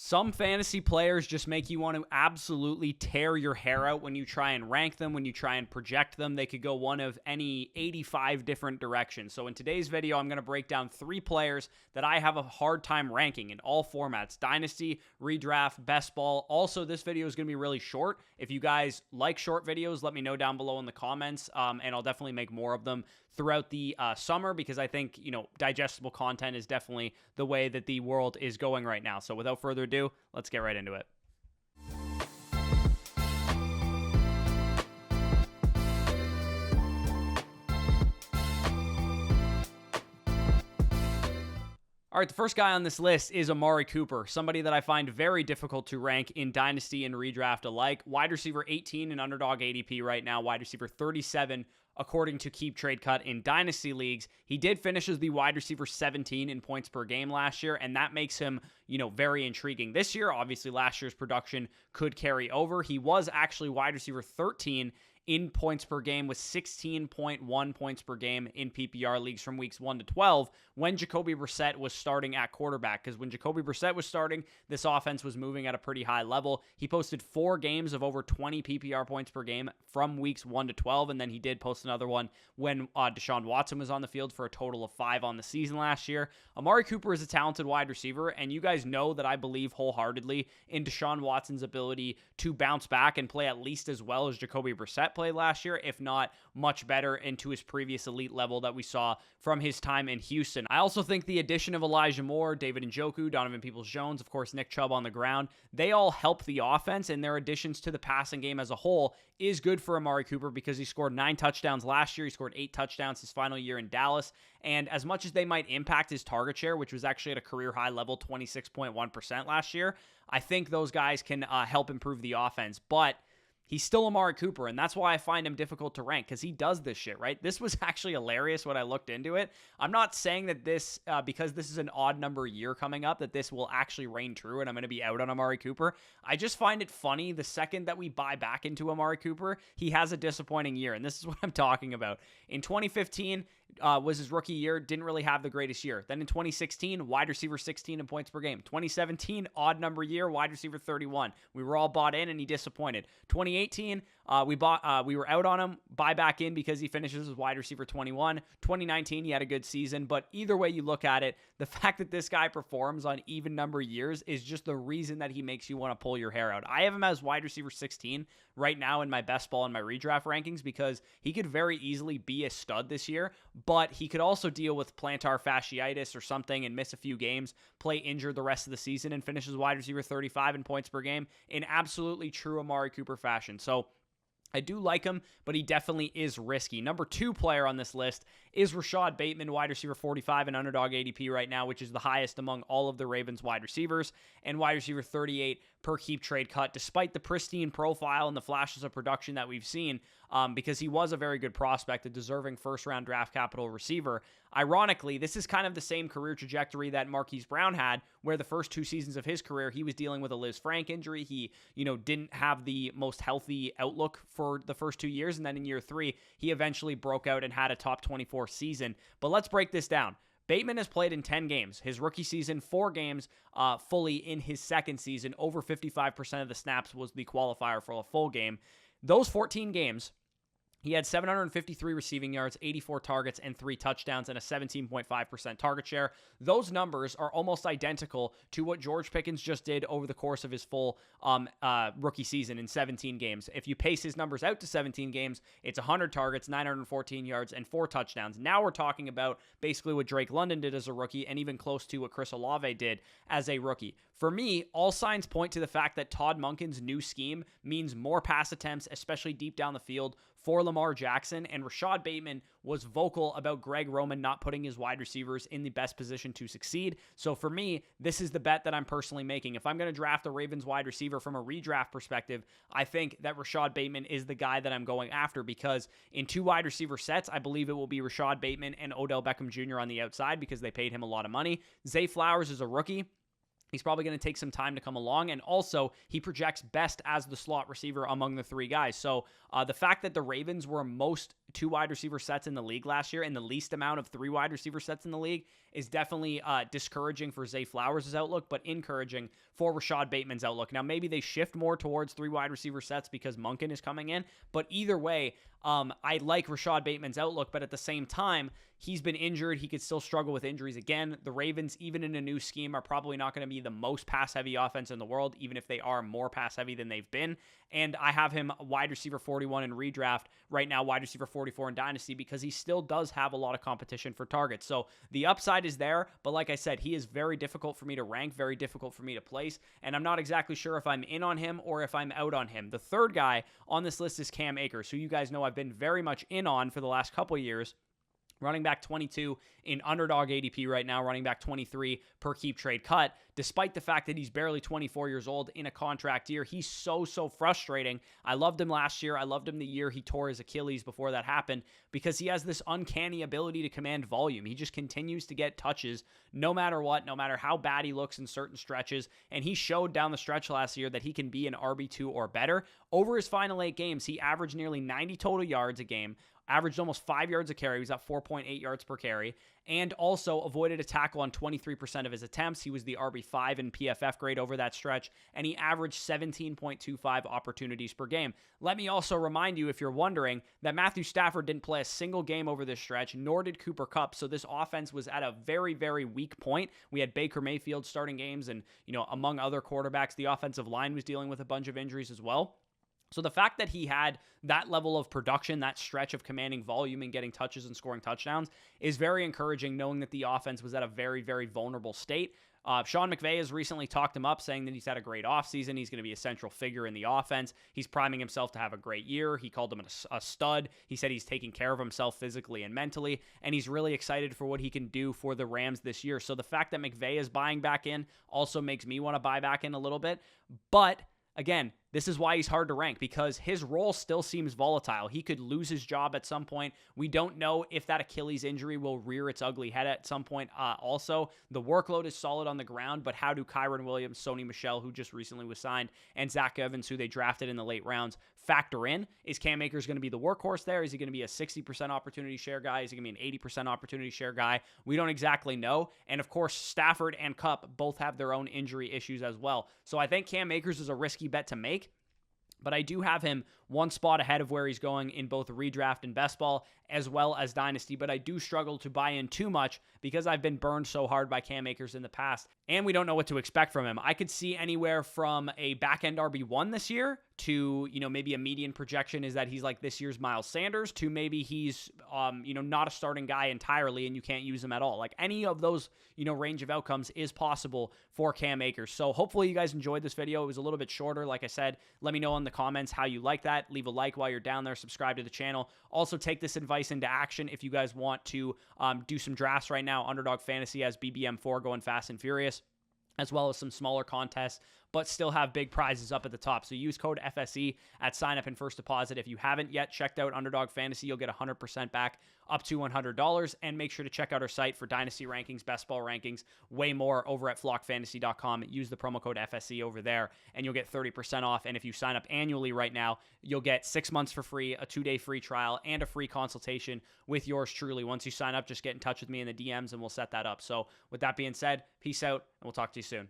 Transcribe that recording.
Some fantasy players just make you want to absolutely tear your hair out when you try and rank them, when you try and project them. They could go one of any 85 different directions. So in today's video, I'm going to break down 3 players that I have a hard time ranking in all formats: Dynasty, Redraft, Best Ball. Also, this video is going to be really short. If you guys like short videos, let me know down below in the comments, and I'll definitely make more of them throughout the summer, because I think, digestible content is definitely the way that the world is going right now. So without further ado, let's get right into it. All right, the first guy on this list is Amari Cooper, somebody that I find very difficult to rank in Dynasty and Redraft alike. Wide receiver 18 in underdog ADP right now, wide receiver 37 according to Keep Trade Cut in Dynasty leagues. He did finish as the wide receiver 17 in points per game last year, and that makes him, very intriguing this year. Obviously, last year's production could carry over. He was actually wide receiver 13 in points per game with 16.1 points per game in PPR leagues from weeks 1 to 12 when Jacoby Brissett was starting at quarterback. Because when Jacoby Brissett was starting, this offense was moving at a pretty high level. He posted 4 games of over 20 PPR points per game from weeks 1 to 12, and then he did post another one when Deshaun Watson was on the field for a total of 5 on the season last year. Amari Cooper is a talented wide receiver, and you guys know that I believe wholeheartedly in Deshaun Watson's ability to bounce back and play at least as well as Jacoby Brissett played last year, if not much better, into his previous elite level that we saw from his time in Houston. I also think the addition of Elijah Moore, David Njoku, Donovan Peoples-Jones, of course, Nick Chubb on the ground, they all help the offense, and their additions to the passing game as a whole is good for Amari Cooper because he scored 9 touchdowns last year. He scored 8 touchdowns his final year in Dallas, and as much as they might impact his target share, which was actually at a career high level, 26.1% last year, I think those guys can help improve the offense. But he's still Amari Cooper, and that's why I find him difficult to rank, because he does this shit, right? This was actually hilarious when I looked into it. I'm not saying that this, because this is an odd number year coming up, that this will actually reign true and I'm going to be out on Amari Cooper. I just find it funny the second that we buy back into Amari Cooper, he has a disappointing year, and this is what I'm talking about. In 2015, was his rookie year, didn't really have the greatest year. Then in 2016, wide receiver 16 in points per game. 2017, odd number year, wide receiver 31. We were all bought in, and he disappointed. 2018, we were out on him, buy back in because he finishes as wide receiver 21. 2019, he had a good season, but either way you look at it, the fact that this guy performs on even number years is just the reason that he makes you want to pull your hair out. I have him as wide receiver 16 right now in my best ball and my redraft rankings because he could very easily be a stud this year, but he could also deal with plantar fasciitis or something and miss a few games, play injured the rest of the season, and finish as wide receiver 35 in points per game in absolutely true Amari Cooper fashion. So I do like him, but he definitely is risky. Number 2 player on this list is Rashod Bateman, wide receiver 45 in underdog ADP right now, which is the highest among all of the Ravens wide receivers, and wide receiver 38 per Keep Trade Cut, despite the pristine profile and the flashes of production that we've seen, because he was a very good prospect, a deserving first-round draft capital receiver. Ironically, this is kind of the same career trajectory that Marquise Brown had, where the first 2 seasons of his career, he was dealing with a Liz Frank injury. He, didn't have the most healthy outlook for the first 2 years, and then in year 3, he eventually broke out and had a top 24 season. But let's break this down. Bateman has played in 10 games. His rookie season, 4 games fully in his second season. Over 55% of the snaps was the qualifier for a full game. Those 14 games, he had 753 receiving yards, 84 targets, and 3 touchdowns, and a 17.5% target share. Those numbers are almost identical to what George Pickens just did over the course of his full rookie season in 17 games. If you pace his numbers out to 17 games, it's 100 targets, 914 yards, and 4 touchdowns. Now we're talking about basically what Drake London did as a rookie, and even close to what Chris Olave did as a rookie. For me, all signs point to the fact that Todd Monken's new scheme means more pass attempts, especially deep down the field, for Lamar Jackson, and Rashod Bateman was vocal about Greg Roman not putting his wide receivers in the best position to succeed. So for me, this is the bet that I'm personally making. If I'm going to draft a Ravens wide receiver from a redraft perspective, I think that Rashod Bateman is the guy that I'm going after, because in 2 wide receiver sets, I believe it will be Rashod Bateman and Odell Beckham Jr. on the outside because they paid him a lot of money. Zay Flowers is a rookie. He's probably going to take some time to come along, and also he projects best as the slot receiver among the 3 guys. So the fact that the Ravens were most 2 wide receiver sets in the league last year and the least amount of 3 wide receiver sets in the league is definitely discouraging for Zay Flowers' outlook, but encouraging for Rashod Bateman's outlook. Now, maybe they shift more towards 3 wide receiver sets because Monken is coming in, but either way, I like Rashod Bateman's outlook, but at the same time, he's been injured. He could still struggle with injuries again. The Ravens, even in a new scheme, are probably not going to be the most pass-heavy offense in the world, even if they are more pass-heavy than they've been. And I have him wide receiver 41 in redraft, right now wide receiver 44 in Dynasty, because he still does have a lot of competition for targets. So the upside is there, but like I said, he is very difficult for me to rank, very difficult for me to place, and I'm not exactly sure if I'm in on him or if I'm out on him. The third guy on this list is Cam Akers, who you guys know I've been very much in on for the last couple of years. Running back 22 in underdog ADP right now, running back 23 per keep trade cut, despite the fact that he's barely 24 years old in a contract year. He's so frustrating. I loved him last year. I loved him the year he tore his Achilles before that happened, because he has this uncanny ability to command volume. He just continues to get touches no matter what, no matter how bad he looks in certain stretches, and he showed down the stretch last year that he can be an RB2 or better. Over his final 8 games, he averaged nearly 90 total yards a game, averaged almost 5 yards a carry. He was at 4.8 yards per carry, and also avoided a tackle on 23% of his attempts. He was the RB5 in PFF grade over that stretch, and he averaged 17.25 opportunities per game. Let me also remind you, if you're wondering, that Matthew Stafford didn't play a single game over this stretch, nor did Cooper Kupp, so this offense was at a very, very weak point. We had Baker Mayfield starting games, and, among other quarterbacks, the offensive line was dealing with a bunch of injuries as well. So the fact that he had that level of production, that stretch of commanding volume and getting touches and scoring touchdowns, is very encouraging, knowing that the offense was at a very, very vulnerable state. Sean McVay has recently talked him up, saying that he's had a great offseason. He's going to be a central figure in the offense. He's priming himself to have a great year. He called him a stud. He said he's taking care of himself physically and mentally, and he's really excited for what he can do for the Rams this year. So the fact that McVay is buying back in also makes me want to buy back in a little bit. But again, this is why he's hard to rank, because his role still seems volatile. He could lose his job at some point. We don't know if that Achilles injury will rear its ugly head at some point. Also, the workload is solid on the ground, but how do Kyron Williams, Sony Michel, who just recently was signed, and Zach Evans, who they drafted in the late rounds, factor in? Is Cam Akers going to be the workhorse there? Is he going to be a 60% opportunity share guy? Is he going to be an 80% opportunity share guy? We don't exactly know. And of course, Stafford and Kupp both have their own injury issues as well. So I think Cam Akers is a risky bet to make, but I do have him one spot ahead of where he's going in both redraft and best ball, as well as Dynasty, but I do struggle to buy in too much because I've been burned so hard by Cam Akers in the past, and we don't know what to expect from him. I could see anywhere from a back-end RB1 this year to, maybe a median projection is that he's like this year's Miles Sanders, to maybe he's, not a starting guy entirely and you can't use him at all. Like any of those, range of outcomes is possible for Cam Akers. So hopefully you guys enjoyed this video. It was a little bit shorter. Like I said, let me know in the comments how you like that. Leave a like while you're down there. Subscribe to the channel. Also take this advice into action if you guys want to do some drafts right now. Underdog Fantasy has BBM4 going fast and furious, as well as some smaller contests, but still have big prizes up at the top. So use code FSE at sign up and first deposit. If you haven't yet checked out Underdog Fantasy, you'll get 100% back up to $100. And make sure to check out our site for Dynasty rankings, best ball rankings, way more over at flockfantasy.com. Use the promo code FSE over there and you'll get 30% off. And if you sign up annually right now, you'll get 6 months for free, a 2-day free trial, and a free consultation with yours truly. Once you sign up, just get in touch with me in the DMs and we'll set that up. So with that being said, peace out and we'll talk to you soon.